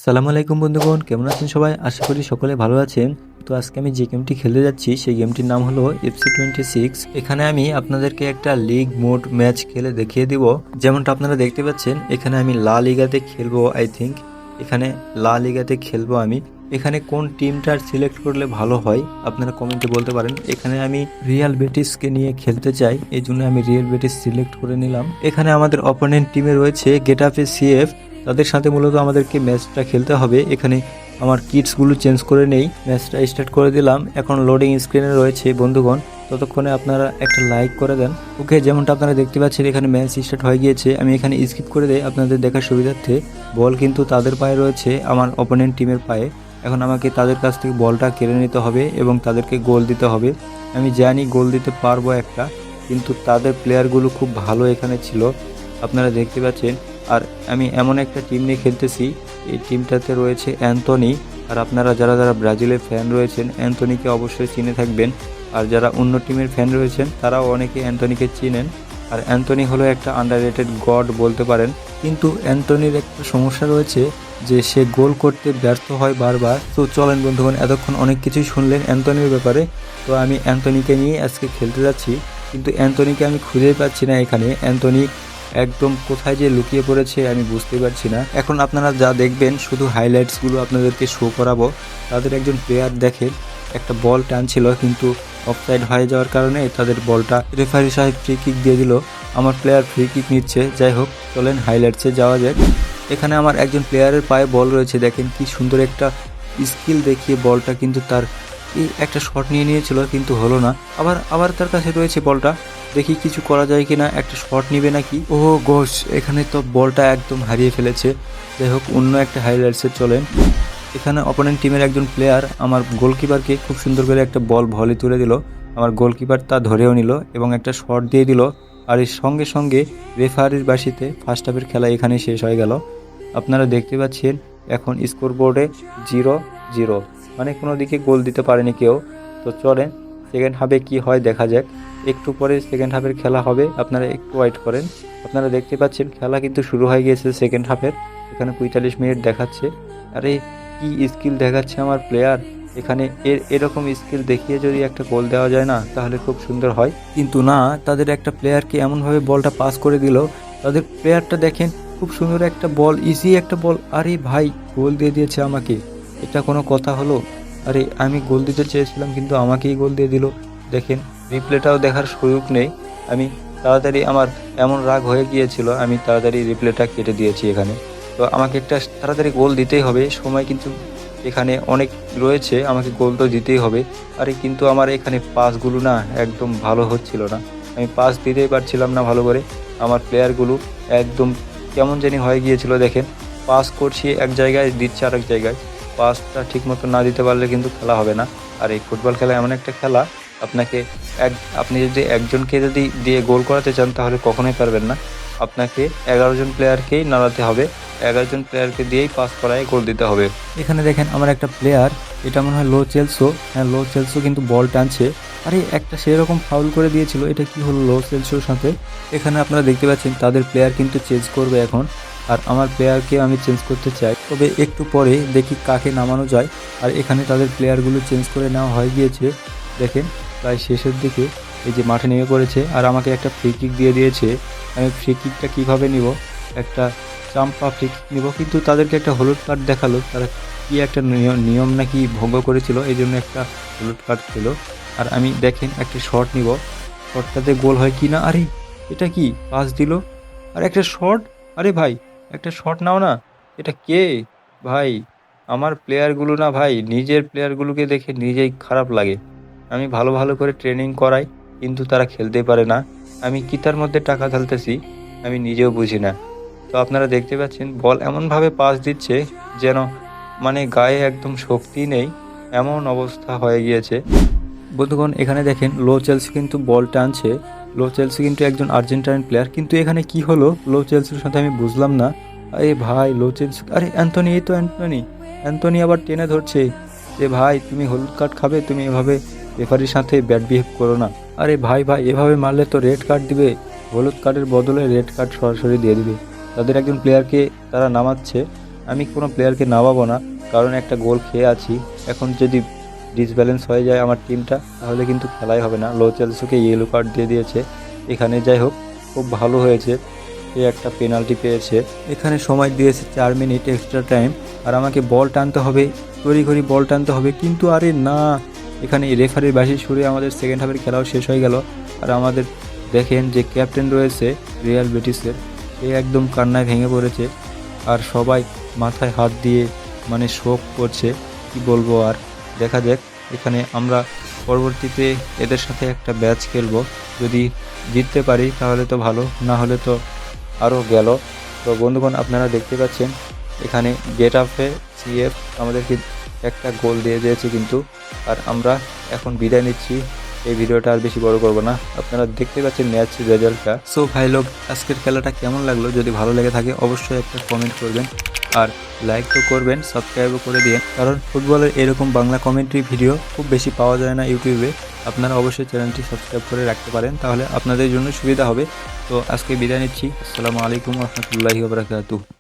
আসসালামু আলাইকুম বন্ধুগণ, কেমন আছেন সবাই? আশা করি সকলে ভালো আছেন। তো আজকে আমি যে গেমটি খেলতে যাচ্ছি সেই গেমটির নাম হলো FC26। এখানে আমি আপনাদেরকে একটা লিগ মোড ম্যাচ খেলে দেখিয়ে দিব। যেমনটা আপনারা দেখতে পাচ্ছেন, এখানে আমি লা লিগাতে খেলবো। আই থিঙ্ক এখানে লা লিগাতে খেলবো আমি। এখানে কোন টিমটার সিলেক্ট করলে ভালো হয় আপনারা কমেন্টে বলতে পারেন। এখানে আমি রিয়াল বেটিসকে নিয়ে খেলতে চাই, এই জন্য আমি রিয়াল বেটিস সিলেক্ট করে নিলাম। এখানে আমাদের অপোনেন্ট টিমে রয়েছে গেটাফে সিএফ। তাদের সাথে মূলত আমাদেরকে ম্যাচটা খেলতে হবে। এখানে আমার কিটসগুলো চেঞ্জ করে নেই, ম্যাচটা স্টার্ট করে দিলাম। এখন লোডিং স্ক্রিনে রয়েছে বন্ধুগণ, ততক্ষণে আপনারা একটা লাইক করে দেন। ওকে, যেমনটা আপনারা দেখতে পাচ্ছেন এখানে ম্যাচ স্টার্ট হয়ে গিয়েছে। আমি এখানে স্কিপ করে দেই আপনাদের দেখার সুবিধার্থে। বল কিন্তু তাদের পায়ে রয়েছে, আমার অপোনেন্ট টিমের পায়ে। এখন আমাকে তাদের কাছ থেকে বলটা কেড়ে নিতে হবে এবং তাদেরকে গোল দিতে হবে। আমি জানি গোল দিতে পারবো একটা, কিন্তু তাদের প্লেয়ারগুলো খুব ভালো এখানে ছিল, আপনারা দেখতে পাচ্ছেন। আর আমি এমন একটা টিম নিয়ে খেলতেছি, এই টিমটাতে রয়েছে অ্যান্থনি। আর আপনারা যারা যারা ব্রাজিলের ফ্যান রয়েছেন অ্যান্থনিকে অবশ্যই চিনে থাকবেন। আর যারা অন্য টিমের ফ্যান রয়েছেন তারাও অনেকে অ্যান্থনিকে চিনেন। আর অ্যান্থনি হলো একটা আন্ডাররেটেড গড বলতে পারেন। কিন্তু অ্যান্থনির একটা সমস্যা রয়েছে যে সে গোল করতে ব্যর্থ হয় বারবার। তো চলেন বন্ধুগণ, এতক্ষণ অনেক কিছুই শুনলেন অ্যান্থনির ব্যাপারে। তো আমি অ্যান্থনিকে নিয়ে আজকে খেলতে যাচ্ছি, কিন্তু অ্যান্থনিকে আমি খুঁজেই পাচ্ছি না। এখানে অ্যান্থনি একদম কোথায় যে লুকিয়ে পড়েছে আমি বুঝতে পারছি না। এখন আপনারা যা দেখবেন শুধু হাইলাইটসগুলো আপনাদেরকে শো করাবো। তাদের একজন প্লেয়ার দেখেন একটা বল টানছিল, কিন্তু অফসাইড হয়ে যাওয়ার কারণে তাদের বলটা রেফারি সাহেব ফ্রি কিক দিয়ে দিল। আমার প্লেয়ার ফ্রি কিক নিচ্ছে। যাই হোক, চলেন হাইলাইটসে যাওয়া যাক। এখানে আমার একজন প্লেয়ারের পায়ে বল রয়েছে, দেখেন কি সুন্দর একটা স্কিল দেখিয়ে বলটা কিন্তু তার এই একটা শট নিয়ে নিয়েছিল, কিন্তু হলো না। আবার তার কাছে রয়েছে বলটা, দেখি কিছু করা যায় কিনা। একটা শট নিবে নাকি? ও গোশ, এখানে তো বলটা একদম হারিয়ে ফেলেছে। যাই হোক, অন্য একটা হাইলাইটসে চলেন। এখানে অপোনেন্ট টিমের একজন প্লেয়ার আমার গোলকিপারকে খুব সুন্দর করে একটা বল ভলি তুলে দিল। আমার গোলকিপার তা ধরেও নিল এবং একটা শট দিয়ে দিল। আর এর সঙ্গে সঙ্গে রেফারির বাঁশিতে ফার্স্ট হাফের খেলা এখানে শেষ হয়ে গেল। আপনারা দেখতে পাচ্ছেন এখন স্কোর বোর্ডে 0-0, মানে কোনো দিকে গোল দিতে পারেনি কেউ। তো চলেন সেকেন্ড হাফে কি হয় দেখা যাক। একটু পরে সেকেন্ড হাফের খেলা হবে, আপনারা একটু ওয়েট করেন। আপনারা দেখতে পাচ্ছেন খেলা কিন্তু শুরু হয়ে গিয়েছে সেকেন্ড হাফের। এখানে 45 মিনিট দেখাচ্ছে। আরে কি স্কিল দেখাচ্ছে আমার প্লেয়ার! এখানে এরকম স্কিল দেখিয়ে যদি একটা গোল দেওয়া যায় না, তাহলে খুব সুন্দর হয়। কিন্তু না, তাদের একটা প্লেয়ারকে এমনভাবে বলটা পাস করে দিল। তাদের প্লেয়ারটা দেখেন, খুব সুন্দর একটা বল, ইজি একটা বল। আরে ভাই, গোল দিয়ে দিয়েছে আমাকে! এটা কোনো কথা হলো? আরে আমি গোল দিতে চেয়েছিলাম, কিন্তু আমাকেই গোল দিয়ে দিল। দেখেন, রিপ্লেটাও দেখার সুযোগ নেই। আমি তাড়াতাড়ি, আমার এমন রাগ হয়ে গিয়েছিল, আমি তাড়াতাড়ি রিপ্লেটা কেটে দিয়েছি এখানে। তো আমাকে একটা তাড়াতাড়ি গোল দিতেই হবে, সময় কিন্তু এখানে অনেক রয়েছে, আমাকে গোল তো দিতেই হবে। আরে কিন্তু আমার এখানে পাসগুলো না একদম ভালো হচ্ছিল না, আমি পাস দিতেই পারছিলাম না ভালো করে। আমার প্লেয়ারগুলো একদম কেমন জানি হয়ে গিয়েছিল। দেখেন, পাস করছি এক জায়গায়, দিচ্ছে আরেক জায়গায়। পাসটা ঠিক মতো না দিতে পারলে কিন্তু খেলা হবে না। আর এই ফুটবল খেলা এমন একটা খেলা, আপনাকে আপনি যদি একজনকে যদি দিয়ে গোল করাতে চান তাহলে কখনোই পারবেন না। আপনাকে 11 জন প্লেয়ারকেই নাড়াতে হবে, 11 জন প্লেয়ারকে দিয়েই পাস করায় গোল দিতে হবে। এখানে দেখেন আমার একটা প্লেয়ার, এটা মনে হয় লো চেলসো। হ্যাঁ, লো চেলসো কিন্তু বল টানছে। আরে একটা সেরকম ফাউল করে দিয়েছিল, এটা কি হলো লো চেলসোর সাথে? এখানে আপনারা দেখতে পাচ্ছেন তাদের প্লেয়ার কিন্তু চেঞ্জ করবে এখন। আর আমার প্লেয়ারকে আমি চেঞ্জ করতে চাই, তবে একটু পরে দেখি কাকে নামানো যায়। আর এখানে তাদের প্লেয়ারগুলো চেঞ্জ করে নেওয়া হয়ে গিয়েছে। দেখেন প্রায় শেষের দিকে এই যে মাঠে নেমে পড়েছে, আর আমাকে একটা ফ্রি কিক দিয়ে দিয়েছে। আমি ফ্রি কিকটা কীভাবে নিব? একটা চাম্পা ফ্রি কিক নিব, কিন্তু তাদেরকে একটা হলুদ কার্ড দেখালো। তারা কি একটা নিয়ম নাকি ভঙ্গ করেছিল, এই জন্য একটা হলুদ কার্ড ছিল। আর আমি দেখেন একটা শট নিব, শটটাতে গোল হয় কি না। আরে এটা কি পাস দিল আর একটা শট! আরে ভাই, একটা শট নাও না। এটা কে ভাই? আমার প্লেয়ারগুলো না ভাই, নিজের প্লেয়ারগুলোকে দেখে নিজেই খারাপ লাগে। আমি ভালো ভালো করে ট্রেনিং করাই, কিন্তু তারা খেলতে পারে না। আমি কি তার মধ্যে টাকা ঢালতেছি আমি নিজেও বুঝি না। তো আপনারা দেখতে পাচ্ছেন বল এমনভাবে পাস দিচ্ছে যেন মানে গায়ে একদম শক্তি নেই, এমন অবস্থা হয়ে গিয়েছে। বন্ধুগণ, এখানে দেখেন লো চেলসি কিন্তু বল টানছে। লো চেলসি কিন্তু একজন আর্জেন্টাইন প্লেয়ার, কিন্তু এখানে কি হলো লো চেলসির সাথে আমি বুঝলাম না। আরে ভাই, লো চেলসি, আরে অ্যান্থনি, এই তো অ্যান্থনি। অ্যান্থনি আবার টেনে ধরছে যে ভাই তুমি হলুদ কার্ড খাবে, তুমি এভাবে রেফারির সাথে ব্যাড বিহেভ করো না। আরে ভাই ভাই, এভাবে মারলে তো রেড কার্ড দিবে, হলুদ কার্ডের বদলে রেড কার্ড সরাসরি দিয়ে দিবে। তাদের একজন প্লেয়ারকে তারা নামাচ্ছে। আমি কোনো প্লেয়ারকে নামাবো না, কারণ একটা গোল খেয়ে আছি। এখন যদি ডিসব্যালেন্স হয়ে যায় আমার টিমটা, তাহলে কিন্তু খেলাই হবে না। লো চেলসিকে ইয়েলো কার্ড দিয়ে দিয়েছে এখানে। যাই হোক, খুব ভালো হয়েছে, সে একটা পেনাল্টি পেয়েছে। এখানে সময় দিয়েছে 4 মিনিট এক্সট্রা টাইম, আর আমাকে বল টানতে হবে, তড়িঘড়ি বল টানতে হবে। কিন্তু আরে না, এখানে রেফারির বাঁশি সুরে আমাদের সেকেন্ড হাফের খেলাও শেষ হয়ে গেল। আর আমাদের দেখেন যে ক্যাপ্টেন রয়েছে রিয়াল বেটিসের, সে একদম কান্নায় ভেঙে পড়েছে। আর সবাই মাথায় হাত দিয়ে মানে শোক করছে, কি বলবো আর। দেখা যাক, এখানে আমরা পরবর্তীতে এদের সাথে একটা ম্যাচ খেলবো। যদি জিততে পারি তাহলে তো ভালো, না হলে তো আরও গেল। তো বন্ধুগণ, আপনারা দেখতে পাচ্ছেন এখানে গেটাফে সিএফ আমাদেরকে একটা গোল দিয়ে দিয়েছে কিন্তু। আর আমরা এখন বিদায় নিচ্ছি, এই ভিডিওটা আর বেশি বড় করব না। আপনারা দেখতে পাচ্ছেন ম্যাচ রেজাল্টটা। সো ভাই লোক, আজকের খেলাটা কেমন লাগলো? যদি ভালো লেগে থাকে অবশ্যই একটা কমেন্ট করবেন, আর লাইক তো করবেন, সাবস্ক্রাইবও করে দিন, কারণ ফুটবলের এরকম বাংলা কমেন্ট্রি ভিডিও খুব বেশি পাওয়া যায় না ইউটিউবে। আপনারা অবশ্যই চ্যানেলটি সাবস্ক্রাইব করে রাখতে পারেন, তাহলে আপনাদের জন্য সুবিধা হবে। তো আজকে বিদায় নিচ্ছি। আসসালামু আলাইকুম রহমতুল্লাহি ওয়া বারাকাতুহু।